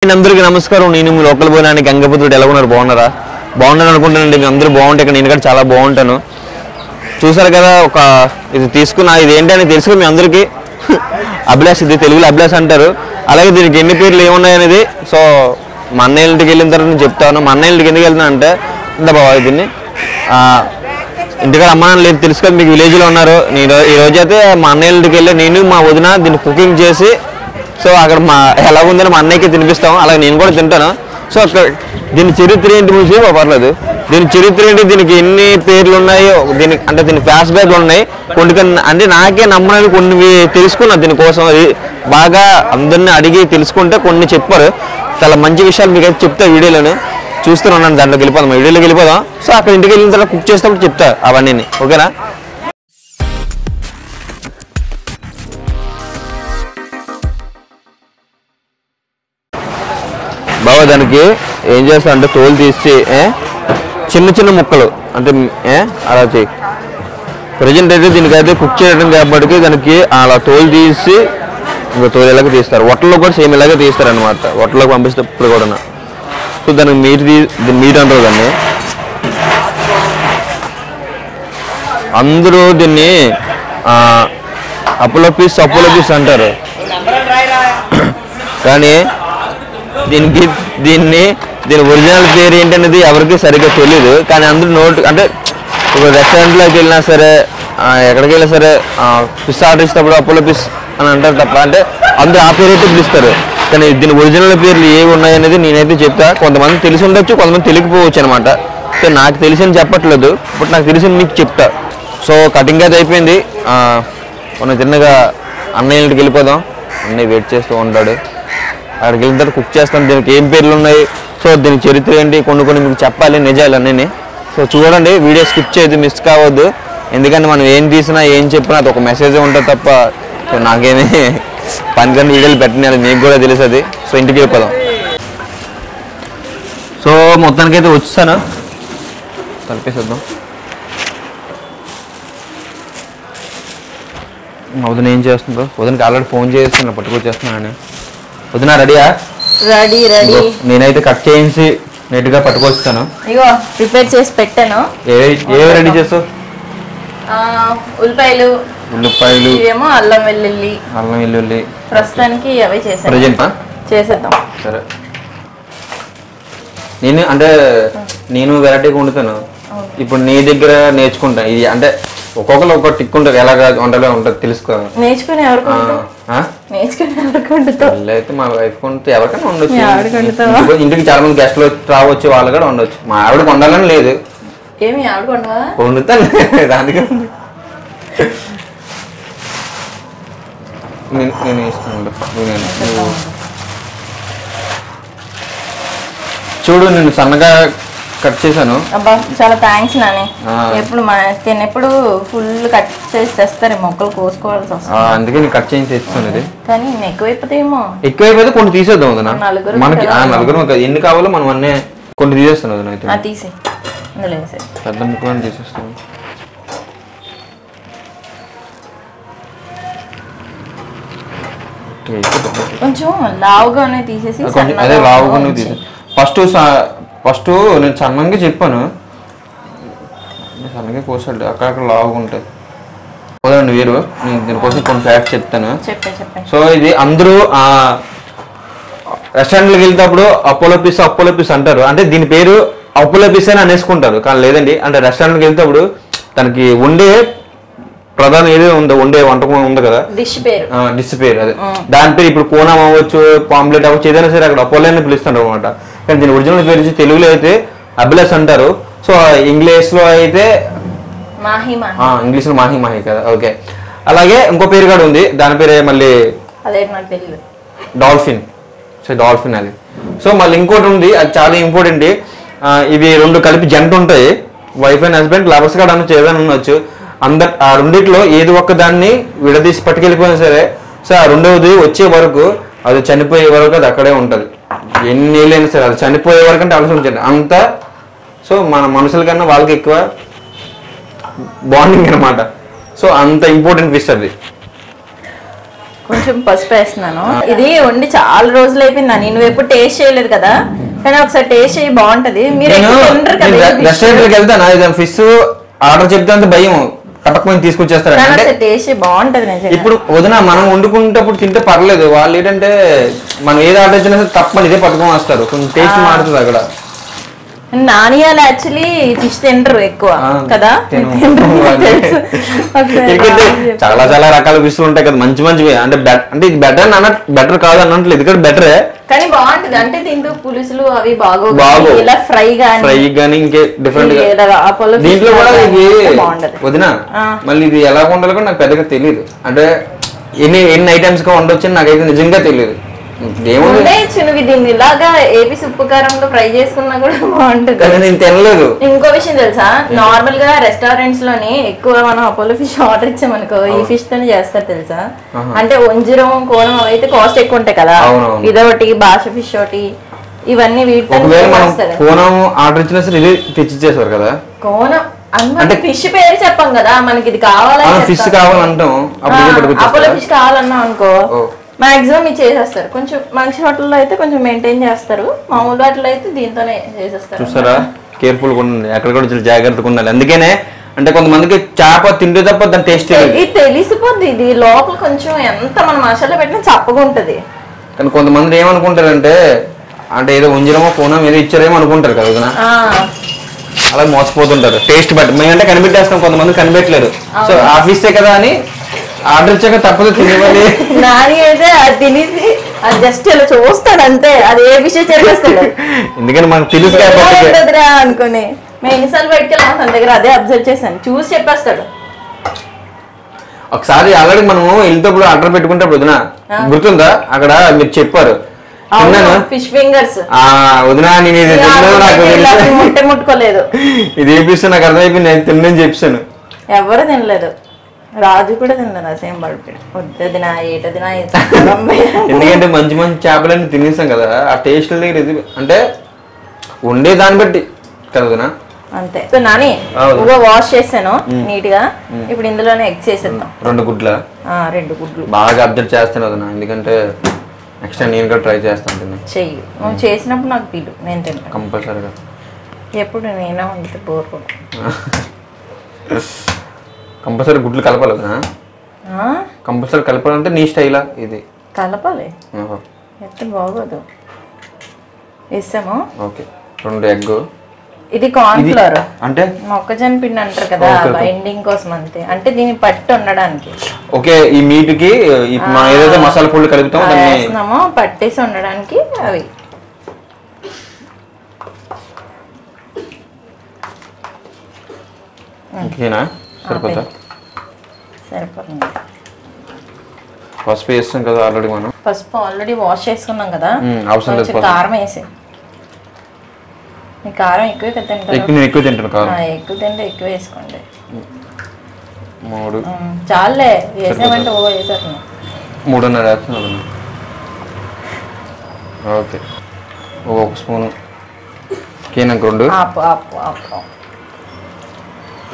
అందరికీ నమస్కారం. నేను మీ లోకల్ బోనానికి గంగపుత్రుడు ఎలా ఉన్నారు? బాగున్నారా? బాగున్నాను అనుకుంటానండి. మీ అందరూ బాగుంటే ఇక్కడ నేను కూడా చాలా బాగుంటాను. చూసారు కదా, ఒక ఇది తీసుకున్నా. ఇది ఏంటని తెలుసు మీ అందరికీ. అభిలాష్, ఇది తెలుగులో అభిలాష్ అంటారు. అలాగే దీనికి ఎన్ని పేర్లు ఏమున్నాయనేది సో మా అన్నయ్య ఇంటికి వెళ్ళిన తర్వాత నేను చెప్తాను. మా అన్నయ్య ఇంటికి ఎందుకు వెళ్తున్నా అంటే ఇంత బాగా దీన్ని ఇంటికాడ అమ్మ నాన్న లేదు తెలుసు కదా, మీకు విలేజ్లో ఉన్నారు. నేను ఈరోజు అయితే మా అన్నయ్య ఇంటికి వెళ్ళి నేను మా వదిన దీన్ని కుకింగ్ చేసి సో అక్కడ మా ఎలా ఉందని మా అన్నయ్యకి తినిపిస్తాం. అలాగే నేను కూడా తింటాను. సో అక్కడ దీని చరిత్ర ఏంటి మూసి పర్లేదు. దీని చరిత్ర ఏంటి, దీనికి ఎన్ని పేర్లు ఉన్నాయో, దీనికి అంటే దీని ఫ్లాష్ బ్యాక్లు ఉన్నాయి కొన్ని అంటే నాకే నమ్మని కొన్ని తెలుసుకున్నా. దీనికోసం అది బాగా అందరినీ అడిగి తెలుసుకుంటే కొన్ని చెప్పారు. చాలా మంచి విషయాలు మీకు అయితే చెప్తా వీడియోలోనే. చూస్తున్నాను, దాంట్లోకి వెళ్ళిపోదాం, వీడియోలోకి వెళ్ళిపోదాం. సో అక్కడ ఇంటికి వెళ్ళిన తర్వాత కుక్ చేసేటప్పుడు చెప్తా అవన్నీ. ఓకేనా? బాబా దానికి ఏం చేస్తా అంటే తోలు తీసి చిన్న చిన్న ముక్కలు అంటే అలా చేయి. ప్రజెంట్ అయితే దీనికైతే కుక్ చేయడం కాబట్టి దానికి అలా తోలు తీసి ఇంకా తోలు ఇలాగే తీస్తారు. వట్టలో కూడా సేమ్ ఇలాగే తీస్తారు అనమాట. వట్టలోకి పంపిస్తేప్పుడు కూడా. సో దానికి మీట్ అంటారు దాన్ని. అందరూ దీన్ని అపోలో పీస్ అంటారు. కానీ దీని ఒరిజినల్ పేరు ఏంటనేది ఎవరికి సరిగ్గా తెలియదు. కానీ అందరూ అంటే ఇప్పుడు రెస్టారెంట్లోకి వెళ్ళినా సరే, ఎక్కడికి వెళ్ళినా సరే ఫిష్ ఆర్డర్ ఇచ్చినప్పుడు అపోలో ఫిష్ అని అంటారు తప్ప, అంటే అందరూ ఆ పేరు అయితే పిలుస్తారు. కానీ దీని ఒరిజినల్ పేర్లు ఏవి ఉన్నాయనేది నేనైతే చెప్తా. కొంతమంది తెలిసి ఉండొచ్చు, కొంతమంది తెలియకపోవచ్చు అనమాట. సో నాకు తెలిసింది చెప్పట్లేదు, బట్ నాకు తెలిసింది మీకు చెప్తా. సో కటింగ్ అయితే అయిపోయింది. మనం తిన్నగా అన్నయ్య ఇంటికి వెళ్ళిపోదాం. అన్నయ్య వెయిట్ చేస్తూ ఉంటాడు. అక్కడికి వెళ్ళిన తర్వాత కుక్ చేస్తాం. దీనికి ఏం పేర్లు ఉన్నాయి, సో దీని చరిత్ర ఏంటి, కొన్ని మీకు చెప్పాలి నిజాలు అన్నీ. సో చూడండి, వీడియో స్కిప్ చేయొద్దు, మిస్ కావద్దు. ఎందుకంటే మనం ఏం తీసినా ఏం చెప్పినా అది ఒక మెసేజ్ ఉంటుంది తప్ప సో నాకేమీ పనికన్నా వీడియోలు పెట్టిన మీకు కూడా తెలుసు అది. సో ఇంటికి వెళ్ళిపోదాం. సో మొత్తానికైతే వచ్చాను, కలిపేసేద్దాం. వదిన ఏం చేస్తుందో, వదినకి ఆల్రెడీ ఫోన్ చేస్తున్నా, పట్టుకొచ్చేస్తున్నాను. వదిన రెడీయా? రెడీ. నేనైతే కట్ చేయించి నీట్గా పట్టుకొస్తాను. ఇగో ప్రిపేర్ చేసి పెట్టాను. ఏవి రెడీ చేస్తావు? ఉల్లిపాయలు, ఇవేమో అల్లం వెల్లుల్లి. ప్రస్తుతానికి అవే చేసాను. ప్రజెంట్ చేసేద్దాం. సరే. నేను వెరైటీగా వండుతాను. ఇప్పుడు నీ దగ్గర నేర్చుకుంటా. ఇది అంటే ఒక్కొక్కరు ఒక్కొక్క టిక్ ఉంటుంది, ఎలాగా వంటలో ఉంటుంది తెలుసుకో. నేర్చుకుని అయితే మా వైఫ్ కొంటే ఎవరికైనా ఉండొచ్చు. ఇంటికి చాలా మంది గెస్ట్లు రావచ్చు, వాళ్ళు కూడా ఉండొచ్చు. మా ఆవిడ వండాలని లేదు, ఏమి ఆవిడ వండుతాను. దానికి నేను ఇస్తాను. చూడు, నేను సన్నగా కట్ చేశాను. అబ్బా చాలా థ్యాంక్స్ నాని. ఎప్పుడు ఫుల్ కట్ చేసి తెస్తారు, మొక్కలు కోసుకోవాల్సి వస్తుంది. అందుకే నేను కట్ చేసి తెస్తాను. ఇది కానీ ఎక్కువైపోతే కొన్ని తీసేద్దాం. మనకి నలుగురు ఎన్ని కావాలో మనం అన్నీ కొన్ని తీసేస్తాను. తీసే పెద్ద ముక్కలు తీసేస్తాను. కొంచెం లావుగానే తీసేసి అదే లావుగానే తీసేసి ఫస్ట్ నేను సన్నంగా చెప్పాను, సన్నగా కోసాడు. అక్కడక్కడ లావుగా ఉంటాయి. పోదండి వేరు. నేను దీనికోసం కొన్ని ఫ్యాక్ట్స్ చెప్తాను. సో ఇది అందరూ రెస్టారెంట్కి వెళ్తేప్పుడు అపోలో పీస్ అంటారు. అంటే దీని పేరు అపోలో పీస్ అని అనేసుకుంటారు. కానీ లేదండి, అంటే రెస్టారెంట్కి వెళ్తేప్పుడు తనకి వండే ప్రధాన ఏదో ఉందో, వండే వంటకం ఉంది కదా, డిష్ పేరు. అదే దాని పేరు. ఇప్పుడు కోనం అవ్వచ్చు, పాంప్లెట్ అవ్వచ్చు, ఏదైనా సరే అక్కడ అపోలో అని పిలుస్తుంటారు అనమాట. కానీ దీని ఒరిజినల్ పేరు వచ్చి తెలుగులో అయితే అభిలాష్ అంటారు. సో ఇంగ్లీష్లో అయితే ఇంగ్లీష్లో మాహి కదా. ఓకే. అలాగే ఇంకో పేరు కూడా ఉంది, దాని పేరే మళ్ళీ డాల్ఫిన్. సో డాల్ఫిన్ అది. సో మళ్ళీ ఇంకోటి ఉంది, అది చాలా ఇంపార్టెంట్. ఇవి రెండు కలిపి జంట ఉంటాయి, వైఫ్ అండ్ హస్బెండ్. లవర్స్ కూడా అనొచ్చు, ఏదైనా ఉండొచ్చు. ఆ రెండిట్లో ఏది ఒక్క దాన్ని విడదీసి పట్టుకెళ్ళిపోయినా సరే, సో ఆ రెండవది వచ్చే వరకు, అది చనిపోయే వరకు అది అక్కడే ఉంటుంది. ఎన్ని ఏళ్ళైనా సరే అది చనిపోయే వరకు అంటే ఆలోచించండి అంతా. సో మన మనుషుల కన్నా వాళ్ళకి ఎక్కువ బాండింగ్ అనమాట. సో అంత ఇంపార్టెంట్ ఫిష్ అది. కొంచెం పసుపు వేస్తున్నాను. ఇది వండి చాలా రోజులు అయిపోయింది అని, నువ్వు ఎప్పుడు టేస్ట్ చేయలేదు కదా, కానీ ఒకసారి టేస్ట్ చేయి, బాగుంటది. మీరు రెస్టారెంట్కి వెళ్తానా ఫిష్ ఆర్డర్ చెప్తే అంత భయం, తప్పకుండా తీసుకొచ్చేస్తారు. టేస్ట్ బాగుంటది. ఇప్పుడు వదిన మనం వండుకుంటప్పుడు తింటే పర్లేదు, వాళ్ళు ఏంటంటే మనం ఏది ఆర్డర్ ఇచ్చినా తప్పని ఇదే పట్టుకొని వస్తారు, కొంచెం టేస్ట్ మారుతుంది అక్కడ. నానియాలు యాక్చువల్లీ ఫిష్ తింటారు ఎక్కువ కదా, చాలా చాలా రకాల ఫిష్ ఉంటాయి కదా, మంచి మంచివి. అంటే అంటే ఇది బెటర్ బెటర్ కాదు అన్నట్లు, ఇది కూడా బెటరే, కానీ బాగుంటది. అంటే తింటూ పులుసులు అవి బాగోదు, ఇలా ఫ్రై గానీ ఇంకే డిఫరెంట్ గా. దీంట్లో కూడా ఇది వదిన మళ్ళీ ఇది ఎలా వండాలో కూడా నాకు పెద్దగా తెలియదు. అంటే ఎన్ని ఐటమ్స్ గా వండొచ్చు నాకైతే నిజంగా తెలియదు. దీన్ని ఇలాగా ఏపీ ఉప్పు కారంలో ఫ్రై చేసుకున్నా కూడా బాగుంటుంది. నేను తినలేదు. ఇంకో విషయం తెలుసా, నార్మల్ గా రెస్టారెంట్స్ లోని ఎక్కువ మనం అపోలో ఫిష్ ఆర్డర్ ఇచ్చామనుకో ఈ ఫిష్ తోనే చేస్తారు తెలుసా. అంటే వంజిరం కోణం అయితే కాస్ట్ ఎక్కువ ఉంటాయి కదా, ఇదొకటి భాష ఫిష్ ఒకటి, ఇవన్నీ వీటితో కోణం ఆర్డర్ ఇచ్చినా సరే ఇది తెచ్చిచ్చేసారు కదా. కోణం అంటే ఫిష్ పేరు చెప్పాం కదా, మనకి ఇది కావాలని ఫిష్ కావాలంటాం, అపోలో ఫిష్ కావాలన్నాం అనుకో మాక్సిమం ఇది చేసేస్తారు. కొంచెం మంచి హోటల్లో అయితే కొంచెం మెయింటైన్ చేస్తారు, మామూలు వాటిలో అయితే దీంతోనే చేసేస్తారు. చూస్తారా, కేర్ఫుల్ గా ఉండండి, ఎక్కడ కూడా జాగ్రత్తగా ఉండాలి. అందుకనే అంటే కొంతమందికి చేప తింటే తప్ప దాని టేస్ట్ తెలిసిపోద్ది, ఇది లోపల కొంచెం ఎంత మనం మసాలా పెట్టినా చప్పగా ఉంటది. కానీ కొంతమంది ఏమనుకుంటారంటే అంటే ఏదో ఉంజరమో కోణం ఏదో ఇచ్చారేమో అనుకుంటారు కదా, అలా మోసపోతుంటారు. టేస్ట్ బట్టి మేమంటే కనిపెట్టేస్తాం, కొంతమంది కనిపెట్టలేరు. సో ఆఫీసే కదా అని ఆర్డర్ ఇచ్చాక తప్పదు తినేవాలి. నాని అయితే అది తినేసి అది జస్ట్ ఇలా చూస్తాడు అంతే, అది ఏ విషయం చెప్పేస్తాడు. ఎందుకంటే మనకు తెలుసు అనుకుని మేము ఎన్నిసార్లు బయటకెళ్ళాం తన దగ్గర అదే అబ్జర్వ్ చేశాను, చూసి చెప్పేస్తాడు. ఒకసారి ఆల్రెడీ మనము వెళ్తేప్పుడు ఆర్డర్ పెట్టుకుంటే వదిన గుర్తుందా, అక్కడ మీరు చెప్పారు ఫిష్ ఫింగర్స్ వదినా, నేను ముట్టుకోలేదు, ఇది ఏపిస్తే నాకు అర్థమైపోయింది, నేను తిన్నని చెప్పాను. ఎవరు తినలేదు, రాజు కూడా తినలేదు. సేమ్ బర్డ్ వద్దదినా ఏటదినా. ఎందుకంటే మంచి మంచి చేపలన్నీ తినేసాం కదా, ఆ టేస్ట్ దగ్గర ఇది అంటే ఉండే దాన్ని బట్టి కదా అంతే. నాని వాష్ చేసాను నీట్ గా, ఇప్పుడు ఇందులోనే ఎగ్ చేసేద్దాం. 2 గుడ్ల 2 గుడ్లు బాగా అబ్జర్వ్ చేస్తాను వదినా, ఎందుకంటే నెక్స్ట్ టైం నేను కూడా ట్రై చేస్తాను. చెయ్యి, నువ్వు చేసినప్పుడు నాకు పిలు, నేను తింటాను కంపల్సరీగా. ఎప్పుడు నేనే వండితే బోర్ కూడా. కంపల్సరీ గుడ్లు కలపాలి కదా, కంపల్సరీ కలపాలంటే నీ స్టైలా ఇది కలపాలి, ఎత్త బాగోదు. వేసాము. ఓకే 2 ఎగ్, ఇది కార్న్ ఫ్లోర్ అంటే మొక్కజొన్న పిండి అంటారు కదా, బైండింగ్ కోసం అంతే, అంటే దీన్ని పట్టి ఉండడానికి. ఓకే, ఈ మీట్ కి ఏదైతే మసాలా పొడి కలుపుతామో వేస్తున్నామో పట్టేసి ఉండడానికి అవి. ఓకేనా, సరిపోతా? సరిపోతుంది. పసుపు వేస్తాం కదా ఆల్రెడీ, మనం పసుపు ఆల్రెడీ వాష్ చేసుకున్నాం కదా, అవసరం లేదు. కారం వేసి, మీ కారం ఎక్కువ తింటారు, ఎక్కువ తింటాను కారం, ఎక్కువ తింటే ఎక్కువ వేసుకోండి. 3 చాలే, వేసామంటే వేసారు 3.5 వేస్తున్నాను. ఓకే, 1 స్పూన్ నాకు 2.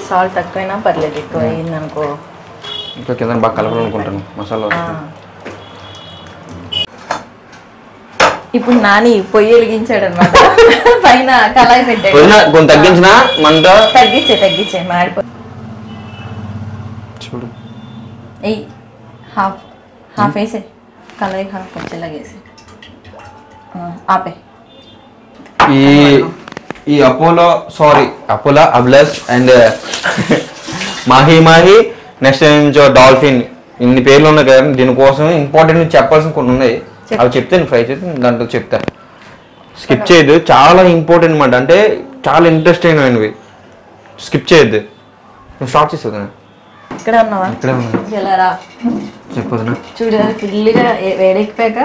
సాల్ట్ తక్కువైనా పర్లేదు, ఎక్కువ అయింది అనుకో ఇంకా కింద బాగా కలపాలనుకుంటాను మసాలా. ఇప్పుడు నాని పొయ్యి వెలిగించాడు అనమాట, పైన కళాయి పెట్టాడు. కొంచెం తగ్గించిన మంట, తగ్గించే మాడిపో. చూడు హాఫ్ వేసే, కళాయి హాఫ్ వచ్చేలాగేసి ఆపే. ఈ అపోలో అబ్లస్ అండ్ మాహి నెక్స్ట్ నుంచి డాల్ఫిన్, ఇన్ని పేర్లు ఉన్నాయి కదా, దీనికోసం ఇంపార్టెంట్ చెప్పాల్సిన కొన్ని ఉన్నాయి, అవి చెప్తే నేను ఫ్రై చేసి దాంట్లో చెప్తాను. స్కిప్ చేయొద్దు, చాలా ఇంపార్టెంట్ అన్నమాట, అంటే చాలా ఇంట్రెస్టింగ్ అయినవి, స్కిప్ చేయొద్దు. నువ్వు స్టార్ట్ చేసేది ఇక్కడే ఉన్నావా? ఇక్కడే ఉన్నా, చెప్పదు చూడు ఫుల్గా వేడెక్కిపోయాక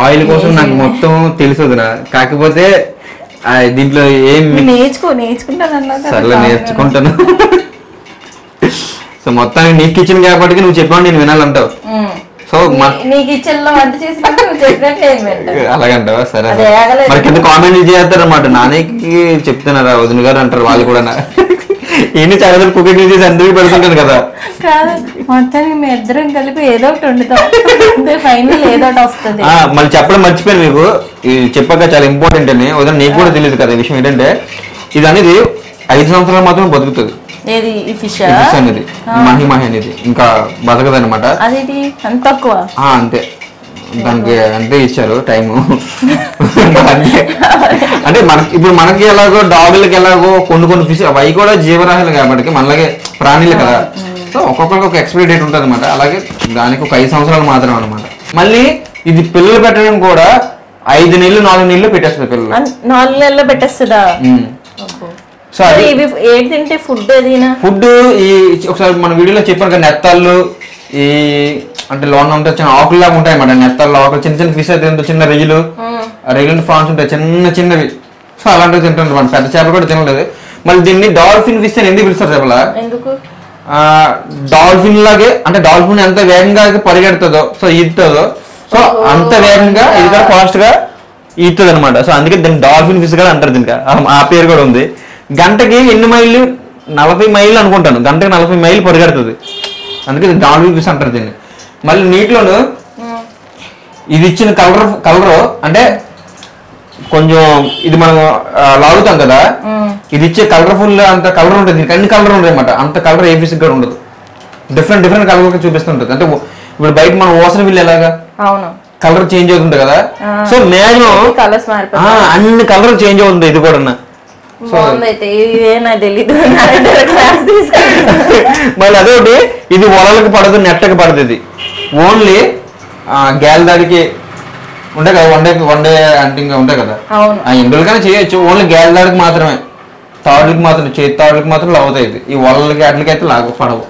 ఆయిల్ కోసం నాకు మొత్తం తెలుసుదినా, కాకపోతే దీంట్లో ఏం నేర్చుకుంటాను. సర్లే నేర్చుకుంటాను. సో మొత్తానికి నీ కిచెన్ కాబట్టి నువ్వు చెప్పావు నేను వినాలంటావు. సో నీ కిచెన్ లో వంట చేసినప్పుడు నువ్వు చెప్పినట్టు అలాగంటావా? సరే, మరి కింద కామెంట్ చేస్తారన్నమాట, నాన్నకి చెప్తున్నారా వదిన గారు అంటారు వాళ్ళు కూడా. ఎన్ని చాలా కుకింగ్ చేసి అందరికీ పెడుతుంటాను కదా. కాదు మొత్తానికి మీ ఇద్దరం కలిపి ఏదో ఒకటి వండుతాం, ఫైనల్ ఏదో ఒకటి వస్తుంది. మళ్ళీ చెప్పడం మర్చిపోయాను మీకు, ఇది చెప్పాక చాలా ఇంపార్టెంట్ అని. ఉదయం నీకు కూడా తెలియదు కదా ఈ విషయం ఏంటంటే, ఇది అనేది 5 సంవత్సరాలు మాత్రం బతుకుతుంది. ఏది ఈ ఫిష్ అనేది మహి అనేది ఇంకా బతకదు అనమాట. అదేంటి అంత తక్కువ? అంతే, దానికి అంతే ఇచ్చారు టైము. అంటే మనకి ఇప్పుడు మనకి ఎలాగో డాగులకి ఎలాగో కొన్ని ఫిష్ అవి కూడా జీవరాశులు కాబట్టి మనలాగే ప్రాణులు కదా. సో ఒక్కొక్కరికి ఒక ఎక్స్పైరీ డేట్ ఉంటుంది అనమాట. అలాగే దానికి ఒక 5 సంవత్సరాలు మాత్రం అనమాట. మళ్ళీ ఇది పిల్లలు పెట్టడం కూడా 5 నెలలు 4 నెలలు పెట్టేస్తుంది పిల్లలు. 4 నెలల్లో పెట్టేస్తుందా? సో అది ఏది తింటే ఫుడ్ ఏదైనా ఫుడ్ ఈ ఒకసారి మన వీడియోలో చెప్పాను కదా, నెత్తాళ్ళు ఈ అంటే లోన్ ఉంటే చిన్న ఆకుల్లాగా ఉంటాయి అన్నమాట. నెత్తాళ్ళు ఆకులు చిన్న చిన్న ఫిష్ అయితే చిన్న రొయ్యలు, రొయ్యలు ఫ్రాన్స్ ఉంటాయి చిన్నవి. సో అలాంటివి తింటుంది మన పెద్ద చేపలు కూడా తినలేదు. మళ్ళీ దీన్ని డాల్ఫిన్ ఫిష్ అని ఎందుకు పిలుస్తారు చెప్పలా? డాల్ఫిన్ లాగే, అంటే డాల్ఫిన్ ఎంత వేగంగా పరిగెడుతుందో సో ఈదుతుందో, సో అంత వేగంగా ఇది కూడా ఫాస్ట్ గా ఈదుతుంది అనమాట. సో అందుకే దీన్ని డాల్ఫిన్ ఫిష్ కూడా అంటారు. దీనికి ఆ పేరు కూడా ఉంది. గంటకి ఎన్ని మైళ్ళు? 40 మైళ్ళు అనుకుంటాను. గంటకి 40 మైళ్ళు పరిగెడుతుంది, అందుకే డాల్ఫిన్ ఫిష్ అంటారు దీన్ని. మళ్ళీ నీటిలోను ఇది ఇచ్చిన కలర్ అంటే కొంచెం ఇది మనం లాగుతాం కదా, ఇది ఇచ్చే కలర్ఫుల్ అంత కలర్ ఉంటుంది. దీనికి అన్ని కలర్ ఉంటాయి అన్నమాట. అంత కలర్ ఏ ఫిష్ కూడా ఉండదు. డిఫరెంట్ కలర్ చూపిస్తుంటుంది. అంటే ఇప్పుడు బయట మనం ఓసన విల్ ఎలాగా కలర్ చేంజ్ అవుతుంది కదా, సో మ్యాక్సిమం అన్ని కలర్ చేంజ్ అవుతుంది ఇది కూడా. మళ్ళీ అదొకటి, ఇది వలలకి పడదు, నెట్టకి పడదు. ఇది ఓన్లీ గ్యాల్ దాడికి ఉండే కదా, వన్ డే అంటింగ్ ఉంటాయి కదా, ఎందుకైనా చేయొచ్చు. ఓన్లీ గ్యాల్ దాడికి మాత్రమే, తాడులకి మాత్రం, చేతి తాడులకి మాత్రం లాగుతాయి. ఇది ఈ వలలకి అట్లకి అయితే పడవు.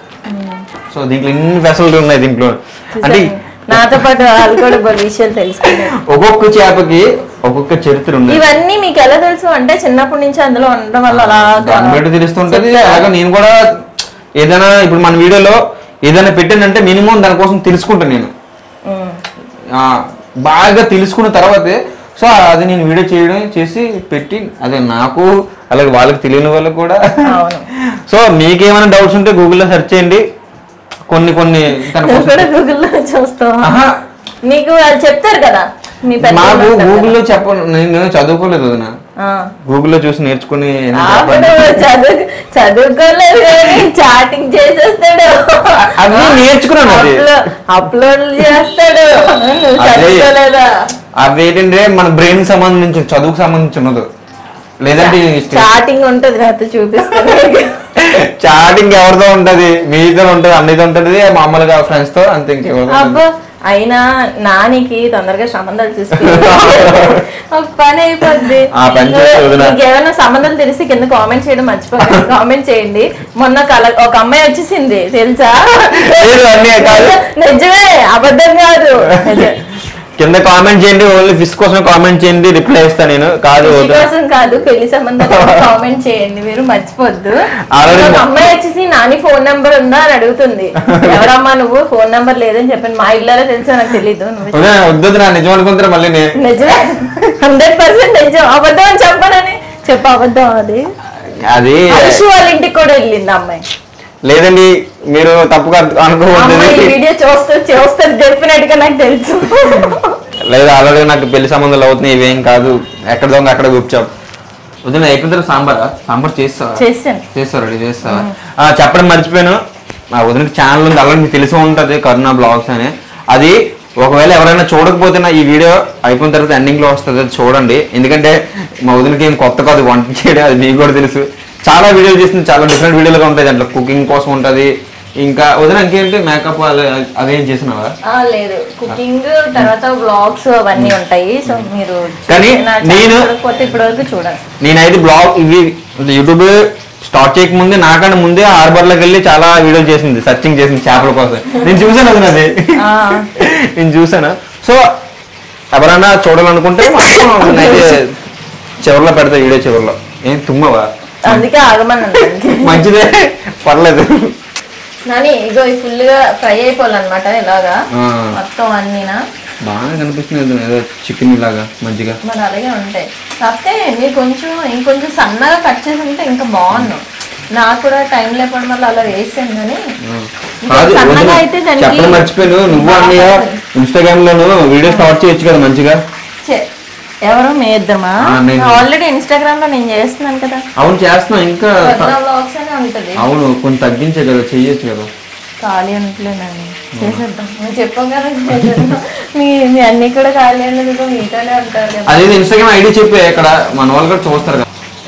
సో దీంట్లో ఇన్ని ఫెసిలిటీ ఉన్నాయి దీంట్లో. అంటే నాతో పాటు వాళ్ళు కూడా విషయాలు తెలుసుకున్నారు. ఒక్కొక్క చేపకి ఒక్కొక్క చరిత్ర ఉంది. ఇవన్నీ మీకు ఎలా తెలుసు అంటే చిన్నప్పటి నుంచి అందులో ఉండడం వల్ల అలా బయట తెలుస్తుంటది. అలాగే నేను కూడా ఏదైనా ఇప్పుడు మన వీడియోలో ఏదైనా పెట్టానంటే మినిమం దానికోసం తెలుసుకుంటాను నేను. బాగా తెలుసుకున్న తర్వాతే సో అది నేను వీడియో చేసి పెట్టి, అదే నాకు అలాగే వాళ్ళకి తెలియని వాళ్ళకి కూడా. సో మీకేమైనా డౌట్స్ ఉంటే గూగుల్లో సెర్చ్ చేయండి. కొన్ని గూగుల్లో చూస్తావా? మీకు వాళ్ళు చెప్తారు కదా. మాకు గూగుల్లో చెప్పను, నేను చదువుకోలేదు వదినా. గూగుల్లో చూసి నేర్చుకుని చదువుకోలేదు కానీ చాటింగ్ చేసేస్తాడు, అవి నేర్చుకున్నాను. అప్లోడ్ చేస్తాడు. అవి ఏంటంటే మన బ్రెయిన్ సంబంధించి, చదువుకు సంబంధించి ఉన్నది. లేదంటే చాటింగ్ ఉంటది, నాతో చూపిస్తాను. చాటింగ్ ఎవరితో ఉంటది? మీతో ఉంటది, అన్నితో ఉంటది, మామూలుగా ఫ్రెండ్స్ తో అంతే. ఇంకెవరితో? అయినా నానికి తొందరగా సంబంధాలు చూసుకుని ఒక పని అయిపోద్ది. ఏమైనా సంబంధాలు తెలిసి కింద కామెంట్ చేయడం మర్చిపోకండి, కామెంట్ చేయండి. మొన్న ఒక అమ్మాయి వచ్చేసింది తెలుసా? నిజమే, అబద్ధం కాదు. కింద కామెంట్ చేయండి, ఓన్లీ ఫిష్ కోసం కామెంట్ చేయండి, రిప్లై ఇస్తాను నేను. కాదు పెళ్లి సంబంధం కామెంట్ చేయండి, మీరు మర్చిపోద్దు. ఒక అమ్మాయి వచ్చేసి నాని ఫోన్ నెంబర్ ఉందా అని అడుగుతుంది. ఎవరమ్మా నువ్వు? ఫోన్ నెంబర్ లేదని చెప్పాను. మా ఇల్లు తెలుసా నాకు తెలీదు. నిజం అనుకుంటారా? మళ్ళీ నిజమే, 100% నిజం. అబద్ధం అని చెప్పానని అబద్ధం. అది వాళ్ళ ఇంటికి కూడా వెళ్ళింది అమ్మాయి. లేదండి, మీరు తప్పుగా అనుకోవద్దు. వీడియో చూస్తారు డెఫినెట్ గా, నాకు తెలుసు. లేదు, ఆల్రెడీ నాకు పెళ్లి సంబంధాలు అవుతున్నాయి, ఇవేం కాదు. ఎక్కడ దొంగ అక్కడ గుప్చావు. వదిన అయిపోయిన తర్వాత సాంబార్ చేస్తావా? రెడీ చేస్తావా? చెప్పడం మర్చిపోయాను, మా వదినకి ఛానల్ ఉంది, అలాగే మీకు తెలిసి ఉంటుంది, కరుణ బ్లాగ్స్ అని. అది ఒకవేళ ఎవరైనా చూడకపోతే ఈ వీడియో అయిపోయిన తర్వాత ఎండింగ్ లో వస్తుంది, అది చూడండి. ఎందుకంటే మా వదినకి ఏం కొత్త కాదు వంట చేయడం, అది మీకు కూడా తెలుసు. చాలా వీడియోలు చేస్తుంది, చాలా డిఫరెంట్ వీడియోలుగా ఉంటాయి. దాంట్లో కుకింగ్ కోసం ఉంటది. ఇంకా వదిన ఇంకేంటి మేకప్ అదేం చేసినావా? లేదు, కుకింగ్ తర్వాత బ్లాగ్స్ అవన్నీ ఉంటాయి. సో మీరు కానీ ఇప్పటివరకు చూడండి. నేనైతే బ్లాగ్ ఇవి యూట్యూబ్ స్టార్ట్ చేయకముందే, నాకన్నా ముందే హార్బర్లోకి వెళ్ళి చాలా వీడియోలు చేసింది, సర్చింగ్ చేసింది చేపల కోసం. నేను చూసాను వదిన, అది నేను చూసాను. సో ఎవరైనా చూడాలనుకుంటే చివరిలో పెడతా, వీడియో చివరిలో. ఏం తుమ్మవా? అందుకే ఆగమని. మంచిదే, పర్లేదు. నాని ఇగో ఫుల్ గా ఫ్రై అయిపోవాలన్నమాట. ఇలాగా మొత్తం అన్నీనా బాగా కనిపిస్తుంది, ఏదో చికెన్ లాగా మంచిగా. మరి అలాగే ఉంటాయి. కాకపోతే మీరు ఇంకొంచెం సన్నగా కట్ చేసి ఉంటే ఇంకా బాగున్నాం. నాకు కూడా టైం లేకపోవడం వల్ల అలా వేసాను కానీ చెప్పడం మర్చిపోయాను, నువ్వు అన్నయ్య ఇన్స్టాగ్రామ్ లోను వీడియో స్టార్ట్ చేయొచ్చు కదా మంచిగా. ఎవరు మీ ఇద్దరమా? ఆల్రెడీ ఇన్స్టాగ్రామ్ లో నేను చేస్తున్నాను కదా. అవును చేస్తున్నా, ఇంకా ఉంటది. అవును కొంచెం తగ్గించే కదా, చెయ్యొచ్చు కదా. ఖాళీ ఉంటలేనండి, చేసేద్దాం. నువ్వు చెప్పావు కదా మీ అన్ని కూడా ఖాళీ అనేది మీతోనే ఉంటారు. అదే ఇన్స్టాగ్రామ్ ఐడి చెప్పే, ఇక్కడ మన వాళ్ళు కూడా చూస్తారు కదా.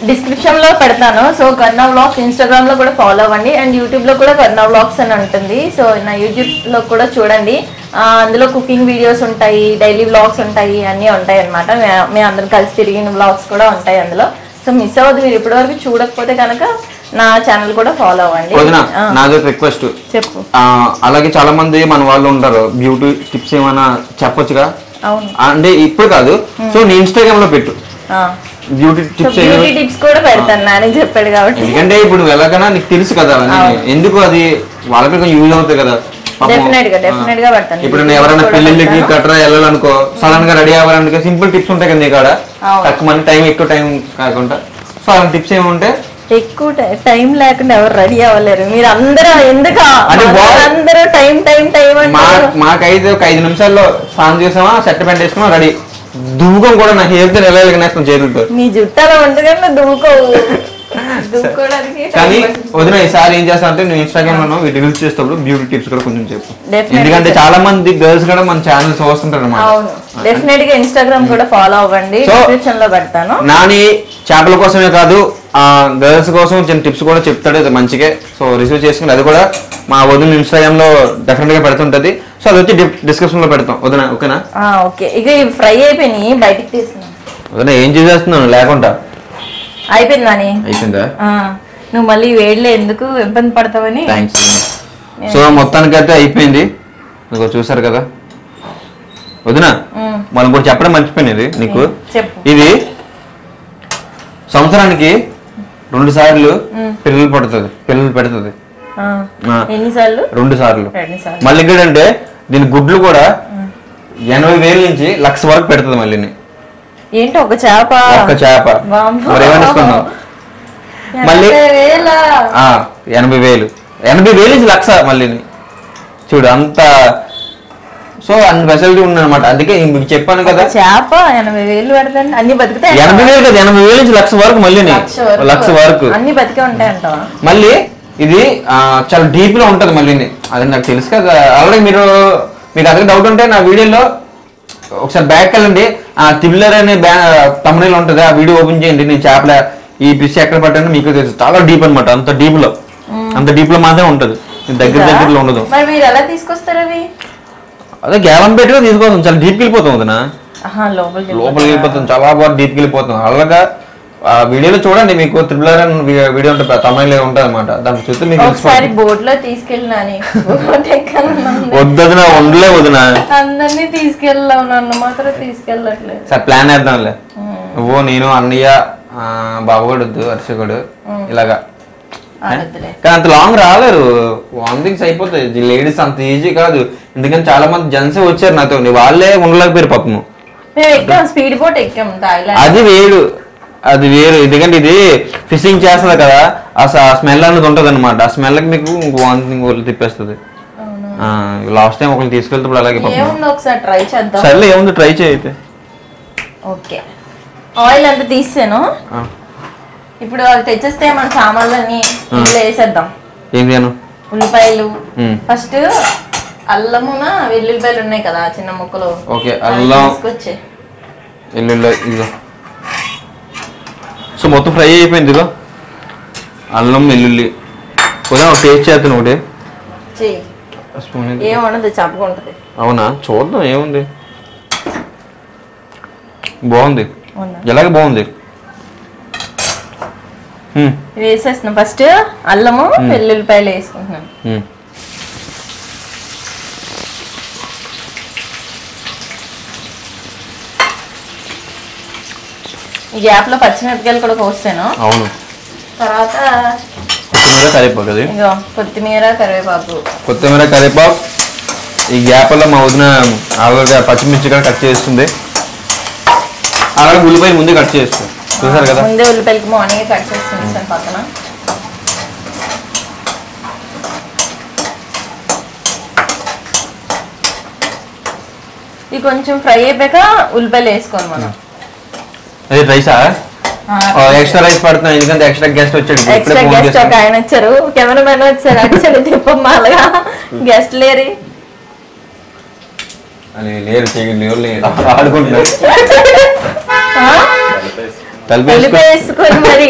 డిస్క్రిప్షన్ లో పెడతాను. సో కర్ణ వ్లాగ్స్ ఇన్స్టాగ్రామ్ లో కూడా ఫాలో అవ్వండి, అండ్ యూట్యూబ్ లో కూడా కర్ణ వ్లాగ్స్ అని ఉంటుంది. సో నా యూట్యూబ్ లో కూడా చూడండి, అందులో కుకింగ్ వీడియోస్ ఉంటాయి, డైలీ వ్లాగ్స్ ఉంటాయి, అన్నీ ఉంటాయి అనమాట. మేము అందరం కలిసి తిరిగిన వ్లాగ్స్ కూడా ఉంటాయి అందులో. సో మిస్ అవ్వద్దు, మీరు ఇప్పటివరకు చూడకపోతే కనుక నా ఛానల్ కూడా ఫాలో అవ్వండి. నాది రిక్వెస్ట్ చెప్పు. అలాగే చాలా మంది మన వాళ్ళు ఉంటారు, బ్యూటీ టిప్స్ ఏమైనా చెప్పొచ్చుగా? అవును, అంటే ఇప్పుడు కాదు, సో నీ ఇన్స్టాగ్రామ్ లో పెట్టు బ్యూటీ టిప్స్ కూడా పెడతాను, నానే చెప్పాడు కాబట్టి. ఎందుకంటే ఇప్పుడు ఎలాగైనా నీకు తెలుసు కదా, ఎందుకు అది వాళ్ళకి కొంచెం యూజ్ అవుతాయి కదా. డెఫినెట్ గా పెడతాను. ఇప్పుడు ఎవరైనా పెళ్లిళ్ళకి కట్టరా వెళ్ళాలనుకో, సడన్ గా రెడీ అవ్వాలనుకో, సింపుల్ టిప్స్ ఉంటాయి కదా నీకాడ, తక్కువ మంది ఎక్కువ టైం కాకుండా. సో అలాంటి టిప్స్ ఏముంటాయి? ఎక్కువ టైం లేకుండా ఎవరు రెడీ అవ్వలేరు. మీరు అందరూ ఎందుకు అందరూ టైం మాకైతే ఒక 5 నిమిషాల్లో స్నానం చేసామా, షర్ట్ ప్యాంట్ వేసుకున్నా రెడీ. దువ్వుకోం కూడా, నా హెయిర్ తో ఎలా వెళ్ళగనేస్తాం చేతులతో. నీ జుట్టు అలా ఉంటుంది దువ్వుకోవు. కానీ వదిన ఈసారి ఏం చేస్తా అంటే నువ్వు ఇన్స్టాగ్రామ్ లో వీటి రీల్స్ చేసేటప్పుడు బ్యూటీ టిప్స్ కూడా కొంచెం చెప్పు, ఎందుకంటే చాలా మంది గర్ల్స్ కూడా మన ఛానల్ చూస్తుంటారు అన్నమాట. డెఫినెట్ గా ఇన్స్టాగ్రామ్ కూడా ఫాలో అవ్వండి, డిస్క్రిప్షన్ లో పెడతాను. నాని చేపల కోసమే కాదు, గర్ల్స్ కోసం చిన్న టిప్స్ కూడా చెప్తాడు, అది మంచిగా. సో రిసీవ్ చేసుకుని అది కూడా మా వదిన ఇన్స్టాగ్రామ్ లో డెఫినెట్ గా పెడుతుంటది. సో అది వచ్చి డిస్క్రిప్షన్ లో పెడతాం వదిన, ఓకేనా? ఓకే. ఇక ఫ్రై అయిపోయినాయి, బయటికి తీస్తున్నాను. వదిన ఏం చేసేస్తున్నాను లేకుండా అయిపోయిందా? అయిపోయిందా? నువ్వు మళ్ళీ వేడిలో ఎందుకు ఇబ్బంది పడతావని. సో మొత్తానికైతే అయిపోయింది, చూసారు కదా వదిన. మనం కూడా చెప్పడం మర్చిపోయినది నీకు, ఇది సంవత్సరానికి 2 సార్లు పిల్లలు పెడుతుంది. ఎన్నిసార్లు? 2 సార్లు. మళ్ళీ ఇంకేంటంటే దీని గుడ్లు కూడా 80,000 నుంచి 1,00,000 వరకు పెడుతుంది మళ్ళీ. ఏంటి ఒక చేప మరి ఏమనుకున్నావు? మళ్ళీ 80,000 నుంచి 1,00,000 మళ్ళీ చూడు అంత. సో అన్ని ఫెసిలిటీ ఉందన్నమాట, అందుకే మీకు చెప్పాను కదా. చేప 80,000 పెడతాను, అన్ని బతుకుతాయి. 80,000 కదా, 80,000 నుంచి 1,00,000 వరకు మళ్ళీ 1,00,000 వరకు అన్ని బతికే ఉంటాయంటావా? మళ్ళీ ఇది చాలా డీప్ గా ఉంటది మళ్ళీ, అది నాకు తెలుసు కదా. ఆల్రెడీ మీకు అదే డౌట్ ఉంటే నా వీడియోలో ఒకసారి బ్యాక్ వెళ్ళండి, తిబ్లర్ అనే తమిళలో ఉంటది, ఆ వీడియో ఓపెన్ చేయండి. నేను చేపల ఈ ఫిష్ ఎక్కడ పట్టానో మీకు తెలుసు, చాలా డీప్ అనమాట. అంత డీప్ లో మాత్రమే ఉంటది, దగ్గరలో ఉండదు. ఎలా తీసుకొస్తారు అవి? అదే గ్యాలం పెట్టుగా తీసుకోవచ్చు, చాలా డీప్కి వెళ్ళిపోతాం వదినా, లోపలికి వెళ్ళిపోతాం, చాలా బాగా డీప్కి వెళ్ళిపోతాం. అలాగా ఆ వీడియోలో చూడండి, మీకు త్రిబులర్ అని వీడియో ఉంటుంది, తమిళలో ఉంటుంది అనమాట. దాన్ని చూస్తే మీకు బోట్ లో తీసుకెళ్ళినాని వద్దునా ఉండలే వదినా, అందరినీ తీసుకెళ్ళావు, నన్ను మాత్రం తీసుకెళ్ళట్లేదు. సార్ ప్లాన్ వేద్దాంలే, నువ్వు నేను అన్నయ్య బాబుగడు వద్దు హర్షగడు ఇలాగా. కానీ అంత లాంగ్ రాలేరు, వామిటింగ్స్ అయిపోతాయి. లేడీస్ అంత ఈజీ కాదు, ఎందుకంటే చాలా మంది జెంట్స్ వచ్చారు నాతో, వాళ్ళే ఉండలేకపోయారు పాపము. స్పీడ్ బోట్ ఎక్కాం, అది వేరు, ఎందుకంటే ఇది ఫిషింగ్ చేస్తుంది కదా, ఆ స్మెల్ అనేది ఉంటది అనమాట. ఆ స్మెల్ కి మీకు వామిటింగ్ తిప్పేస్తుంది. లాస్ట్ టైం ఒకళ్ళు తీసుకెళ్తే అలాగే సర్లే ఏముంది, ట్రై చేయి అయితే. ఓకే, ఆయిల్ అంతా తీసాను. ఇప్పుడు అది తెచ్చేస్తే మన సామాన్లన్నీ ఇందులో వేసేద్దాం. ఏంటి? ఉల్లిపాయలు ఫస్ట్, అల్లమున వెల్లుల్లిపాయలు ఉన్నాయి కదా చిన్న ముక్కలు. ఓకే, అల్లం తీసుకొచ్చే వెల్లుల్లి ఇదిగో. సో మొత్తం ఫ్రై అయిపోయింది ఇదిగో, అల్లం వెల్లుల్లి. కొంచెం టేస్ట్ చేస్తాను ఒకటి. ఏమన్నది చెప్పకుంటది. అవునా, చూద్దాం ఏముంది. బాగుంది, ఎలాగే బాగుంది. వేసేస్తున్నాం. ఫస్ట్ అల్లము వెల్లుల్లిపాయలు వేసుకుంటున్నాం. ఈ గ్యాప్ లో పచ్చిమిరపకాయలు కూడా కోస్తాను. అవును, తర్వాత కొత్తిమీర కరివేపాకు. ఈ గ్యాప్ లో మా వదిన ఆవిడ పచ్చిమిర్చి కూడా కట్ చేస్తుంది, అలాగే ఉల్లిపాయలు ముందే కట్ చేస్తుంది. చూసారు కదా, ముందే ఉల్లిపాయలకి మార్నింగ్ కట్ చేస్తుంది పక్కన. ఇది కొంచెం ఫ్రై అయిపోయాక ఉల్లిపాయలు వేసుకోవాలి మనం. అది రైసా? ఎక్స్ట్రా రైస్ పడుతున్నాం ఎందుకంటే ఎక్స్ట్రా గెస్ట్ వచ్చాడు. ఎక్స్ట్రా గెస్ట్ ఒక ఆయన వచ్చారు, కెమెరామెన్ వచ్చారు, అడిచాడు తిప్పమ్మాలుగా గెస్ట్ లేరు ఆడుకుంటున్నారు. వేసుకొని మరి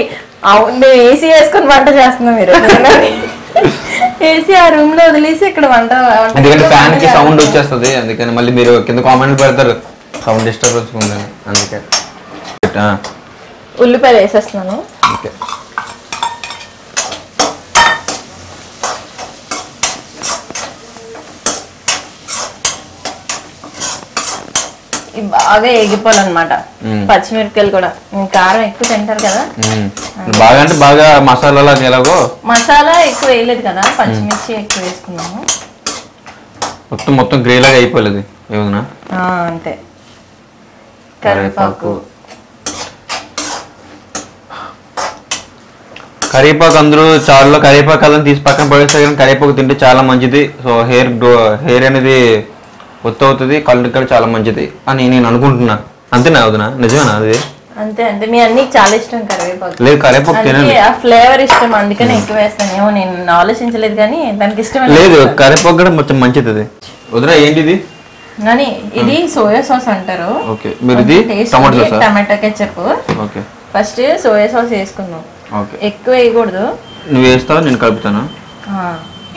అవును ఏసీ వేసుకొని వంట చేస్తున్నాం. మీరు ఏసీ ఆ రూమ్ లో వదిలేసి ఇక్కడ వంట ఎందుకంటే ఫ్యాన్ కి సౌండ్ వచ్చేస్తుంది, అందుకని మళ్ళీ మీరు కింద కామెంట్ పెడతారు సౌండ్ డిస్టర్బెన్స్ ఉందని. అందుకే ఉల్లిపాయలు వేసేస్తున్నాను. బాగా ఎగిపోవాలన్నమాట. పచ్చిమిరపకాయలు కూడా కారం ఎక్కువ తింటారు కదా, బాగా అంటే బాగా మసాలా ఎలాగో మసాలా ఎక్కువ వేయలేదు కదా, పచ్చిమిర్చి ఎక్కువ వేసుకున్నాము. మొత్తం గ్రే లాగా అయిపోలేదు ఏమన్నా. అంతే. కరివేపాకు అందరూ చారులో కరివేపాకు అదని తీసి పక్కన పడేస్తారు, కానీ కరివేపాకు తింటే చాలా మంచిది. సో హెయిర్ అనేది ఒత్తు అవుతుంది, కళ్ళు కూడా చాలా మంచిది అని నేను అనుకుంటున్నా. అంతేనా అవుతున్నా? నిజమేనా అది? అంతే అంతే. మీ అన్ని చాలా ఇష్టం కరివేపాకు. లేదు కరివేపాకు తినండి, ఆ ఫ్లేవర్ ఇష్టం అందుకనే ఎక్కువ వేస్తాను. ఏమో నేను ఆలోచించలేదు కానీ దానికి ఇష్టం లేదు. కరివేపాకు కూడా కొంచెం మంచిది. అది వదినా ఏంటిది? ఇది సోయా సాస్ అంటారు. ఓకే, మీరు ఇది tomato ketchup. Okay, first soya sauce వేసుకుందాం. ఓకే, ఎక్కువ వేయకూడదు. నువ్వు వేస్తావు నేను కలుపుతాను.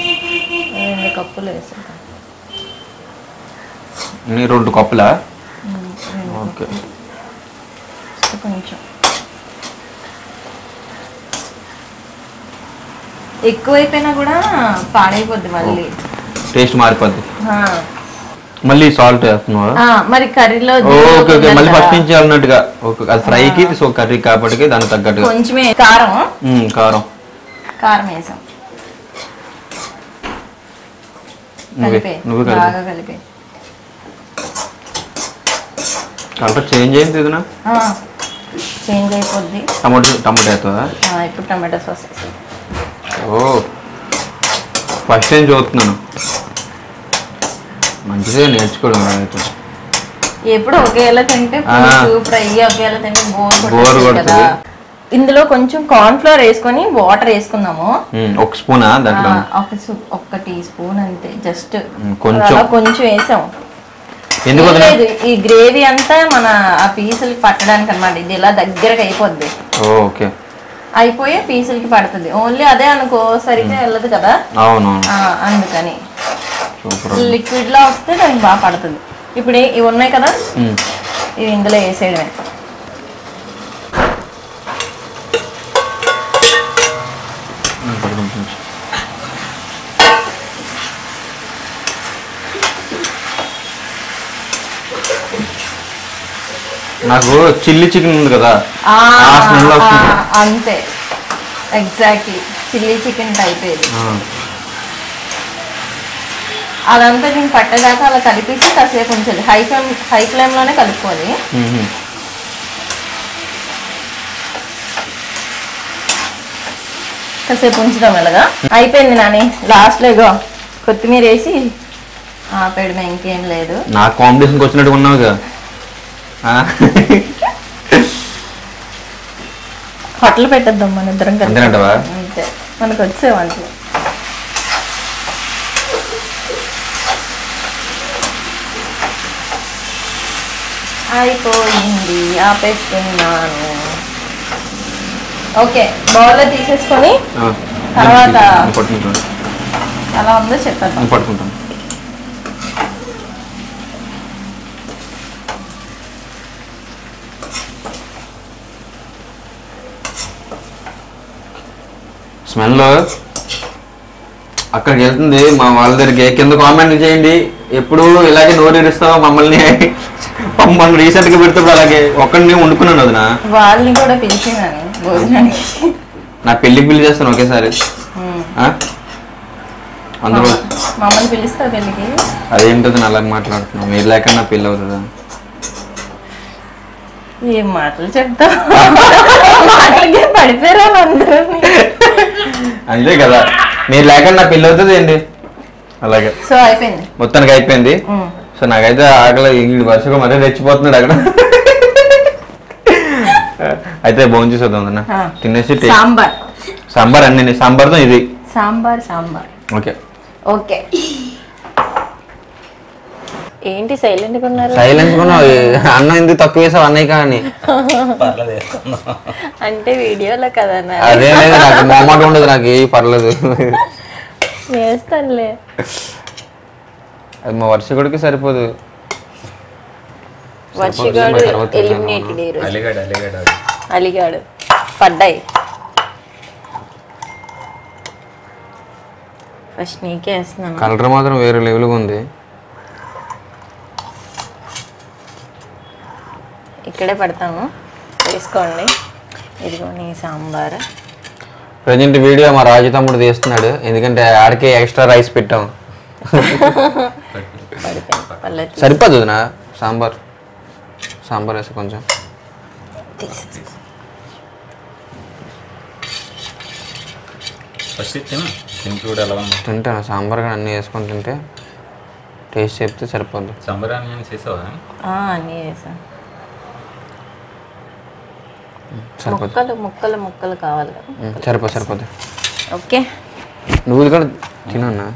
2 కప్పులు వేసాను. 2 కప్పులా? ఓకే, కొంచెం ఎక్కువైపోయినా కూడా పాడైపోద్ది, మళ్ళీ టేస్ట్ మారిపోద్ది. మళ్ళీ సాల్ట్ వేస్తున్నావా? మరి కర్రీలో మళ్ళీ ఫస్ట్ నుంచి అన్నట్టుగా. ఓకే, అది ఫ్రైకి సో కర్రీ కాబట్టి దానికి తగ్గట్టుగా కొంచెమే కారం వేసాం. నువ్వు కలిపి కలర్ చేంజ్ అయింది ఇదినా? చేంజ్ అయిపోద్ది. టమాటో వేస్తావా? ఇప్పుడు టమాటో సాస్. ఓ ఫస్ట్ టైం చూస్తున్నాను, మంచిగా నేర్చుకోవడం. ఎప్పుడు ఒకేలా తింటే ఫ్రై ఒకేలా తింటే బోర్ కదా. ఇందులో కొంచెం కార్న్ ఫ్లోర్ వేసుకొని వాటర్ వేసుకుందాము. 1 స్పూనా? దాంట్లో 1 టీ స్పూన్ అంతే, జస్ట్ కొంచెం వేసాం. ఎందుకు? ఈ గ్రేవీ అంతా మన ఆ పీసులకి పట్టడానికి అన్నమాట. ఇది ఇలా దగ్గరకు అయిపోద్ది. ఓకే, అయిపోయే పీసులకి పడుతుంది. ఓన్లీ అదే అనుకో సరిగ్గా వెళ్ళదు కదా, అందుకని లిక్విడ్ లా వస్తే దానికి బాగా పడుతుంది. ఇప్పుడు ఇవి ఉన్నాయి కదా, ఇవి ఇందులో వేసేయడమే. నాకు చిల్లీ చికెన్ ఉంది కదా, అంతే ఎగ్జాక్ట్లీ చిల్లీ చికెన్ టైప్ ఇది. అదంతా నేను పట్టేదాకా అలా కలిపేసి కాసేపు ఉంచాలి. హై ఫ్లేమ్ లోనే కలుపుకోవాలి. కాసేపు ఉంచుదాం ఇలాగా. అయిపోయింది నాని. లాస్ట్ లో ఇగో కొత్తిమీర వేసి ఆపేయడమే, ఇంకేం లేదు. నా కాంపిటీషన్కి వచ్చినట్టు ఉన్నావుగా. హోటల్ పెట్టేద్దాం మన ఇద్దరం కలిసి. అంతే, మనకు వచ్చే వంటలు. అయిపోయింది, ఆపేస్తున్నాను. ఓకే, బౌల్లో తీసేసుకొని తర్వాత అలా ఉందో చెప్పేద్దాం. పట్టుకుంటాను. స్మెల్ అక్కడికి వెళ్తుంది మా వాళ్ళ దగ్గరికి. కింద కామెంట్ చేయండి, ఎప్పుడు ఇలాగే నోరేస్తావు మమ్మల్ని. మనం రీసెంట్ గా పెడితే అలాగే ఒక్కడిని వండుకున్నాను. అది వాళ్ళని కూడా పిలిచినాను భోజనానికి. నా పెళ్లికి పిల్లి చేస్తాను ఒకేసారి. అందరూ మమ్మల్ని పిలుస్తా పెళ్లికి. అదేంటది అలాగే మాట్లాడుతున్నావు? మీరు లేక నా పెళ్ళి అవుతుందా? ఏం మాటలు చెప్తా, పడిపోయారు అందరూ. అంతే కదా, మీరు లేకుండా నా పెళ్ళి అవుతుంది ఏంటి? అలాగే. సో అయిపోయింది, మొత్తానికి అయిపోయింది. సో సో నాకైతే ఆకలి ఈ వరుసగా మరీ రెచ్చిపోతున్నాడు అక్కడ. అయితే భోజనం చేసేద్దాం అన్న, తినేసి సాంబార్ అన్ని సాంబార్తో ఇది సాంబార్. Okay okay. ఏంటి సైలెంట్ గా ఉన్నారు? సైలెంట్ గా అన్నం ఎందుకు తక్కువ వేసావు అన్నయ్య కానీ అంటే వీడియోలో కదా అదే లేదు, నాకు మొహమాట ఉండదు, నాకు ఏ పర్లేదు వేస్తానులే. అది మా వర్షకుడికి సరిపోదు. వర్షగాడు ఎలిమినేటెడ్. అలిగాడు పడ్డాయి. ఫస్ట్ నీకే వేస్తున్నాను. కలర్ మాత్రం వేరే లెవెల్గా ఉంది. ఇక్కడే పడతాము, వేసుకోండి. ఇదిగో నీ సాంబార్. ప్రజెంట్ వీడియో మా రాజు తమ్ముడు తీస్తున్నాడు, ఎందుకంటే ఆడికే ఎక్స్ట్రా రైస్ పెట్టాం. సరిపోదు నా సాంబార్ వేసి కొంచెం తింటాను. సాంబార్ కానీ అన్నీ వేసుకొని తింటే టేస్ట్ చెప్తే సరిపోద్ది. సాంబార్ అన్నీ వేసా. ముక్కలు కావాలి. సరిపోద్ది. ఓకే, నువ్వు కూడా తినన్నా.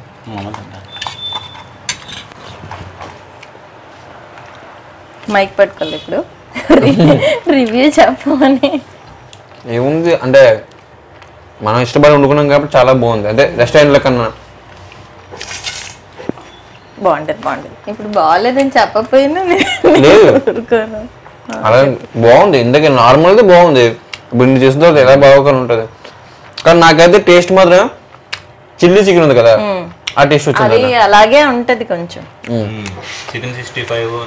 మైక్ పట్టుకోవాలి ఇప్పుడు. రివ్యూ చెప్పమని ఏముంది అంటే మనం ఇష్టపడి వండుకున్నాం కాబట్టి చాలా బాగుంది. అదే రెస్టారెంట్లో కన్నా బాగుంటుంది. ఇప్పుడు బాగాలేదని చెప్పకపోయినా లేదు, అలా బాగుంది. ఇందుకే నార్మల్ది బాగుంది. ఇప్పుడు నేను చేసిన తర్వాత ఎలా బాగోకుండా ఉంటుంది. కానీ నాకైతే టేస్ట్ మాత్రం చిల్లీ చికెన్ ఉంది కదా, ఆ టేస్ట్ వచ్చింది. అలాగే ఉంటది కొంచెం. చికెన్ 65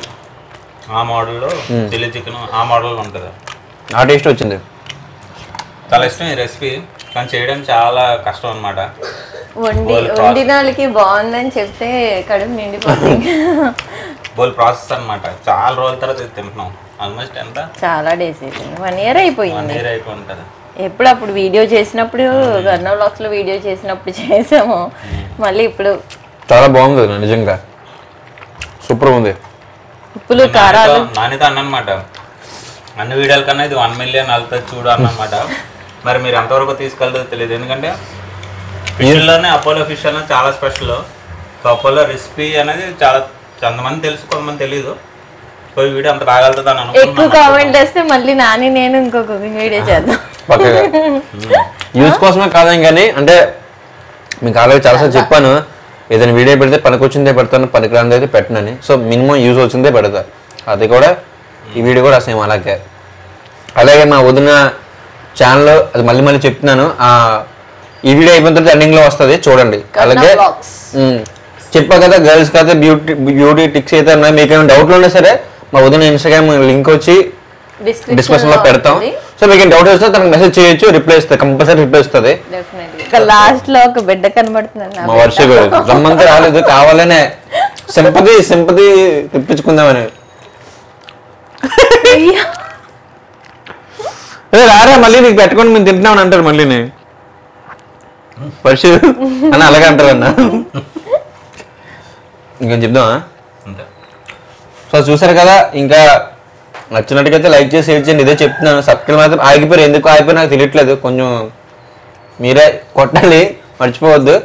ఆ మోడల్లో, చిల్లీ చికెన్ ఆ మోడల్లో ఉంటుంది. ఆ టేస్ట్ వచ్చింది. చాలా ఇష్టం ఈ రెసిపీ, కానీ చేయడం చాలా కష్టం అనమాట. వండినాలకి బాగుందని చెప్తే కడుపు నిండిపోతుంది. బోల్ ప్రాసెస్ అనమాట. చాలా రోజుల తర్వాత తింటున్నాం. ఆల్మోస్ట్ ఎంత చాలా డేస్ అయిపోయింది, 1 year అయిపోయింది. అయిపోయి ఉంటుంది. ఎప్పుడు అప్పుడు వీడియో చేసినప్పుడు, కర్నూలు వ్లాగ్స్ లో వీడియో చేసినప్పుడు చేసాము. మళ్ళీ ఇప్పుడు చాలా బాగుంది నిజంగా, సూపర్ ఉంది. ఉప్పులు కారాలు నాణ్యత అన్నమాట. అన్ని వీడియోల కన్నా ఇది 1 million వెళ్తుంది చూడు అన్నమాట. మరి మీరు ఎంతవరకు తీసుకెళ్తుందో తెలియదు, ఎందుకంటే ఫిష్లోనే అపోలో ఫిష్ అనేది చాలా స్పెషల్. సో అపోలో రెసిపీ అనేది చాలా కొంతమంది తెలుసు, కొంతమంది తెలీదు. సో ఈ వీడియో అంత రాగలుగుతుంది అని ఎక్కువ కామెంట్ చేస్తే మళ్ళీ నేను ఇంకొక వీడియో చేద్దాం. యూస్ కోసమే కాదని, కానీ అంటే మీకు ఆల్రెడీ చాలాసార్లు చెప్పాను, ఏదైనా వీడియో పెడితే పనికొచ్చిందే పెడతాను, పనికిరానిది అయితే పెట్టనని. సో మినిమం యూజ్ వచ్చిందే పెడతా. అది కూడా ఈ వీడియో కూడా సేమ్ అలాగే. అలాగే మా వదిన ఛానల్, అది మళ్ళీ చెప్తున్నాను, ఈ వీడియో అయిపోయిన తర్వాత ఎండింగ్లో వస్తుంది చూడండి. అలాగే చెప్పా కదా, గర్ల్స్ అయితే బ్యూటీ టిక్స్ అయితే ఉన్నాయి. మీకు ఏమైనా డౌట్లు ఉన్నా సరే మా వదిన ఇన్స్టాగ్రామ్ లింక్ వచ్చి డిస్క్రిప్షన్ లో పెడతాం. సో మీకు డౌట్ వస్తే తనకు మెసేజ్ చేయొచ్చు, రిప్లై ఇస్తుంది, కంపల్సరీ రిప్లై ఇస్తుంది. లాస్ట్ లో ఒక బిడ్డ కనబడుతుంది. మా వర్ష రమ్మంతా రాలేదు, కావాలనే సింపతి తెప్పించుకుందామని. రారా మళ్ళీ నీకు పెట్టుకొని మేము తింటున్నామని అంటారు. మళ్ళీ పరిశు అని అలాగే అంటారు అన్న. ఇంకేం చెప్దామా? సో చూసారు కదా, ఇంకా నచ్చినట్టుకైతే లైక్ చేసి షేర్ చేయండి. ఇదే చెప్తున్నాను, సబ్స్క్రైబ్ మాత్రం ఆగిపోయారు. ఎందుకు ఆగిపోయి నాకు తెలియట్లేదు, కొంచెం మీరే కొట్టాలి, మర్చిపోవద్దు.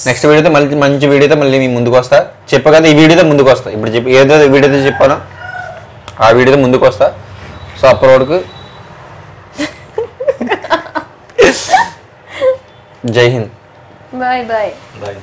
నెక్స్ట్ వీడియోతో మళ్ళీ మంచి వీడియోతో మళ్ళీ మీ ముందుకు వస్తా. చెప్పా కదా, ఈ వీడియోతో ముందుకు వస్తా. ఇప్పుడు ఏదో వీడియోతో చెప్పానో ఆ వీడియోతో ముందుకు వస్తా. సో అప్పటి వరకు జై హింద్. బాయ్.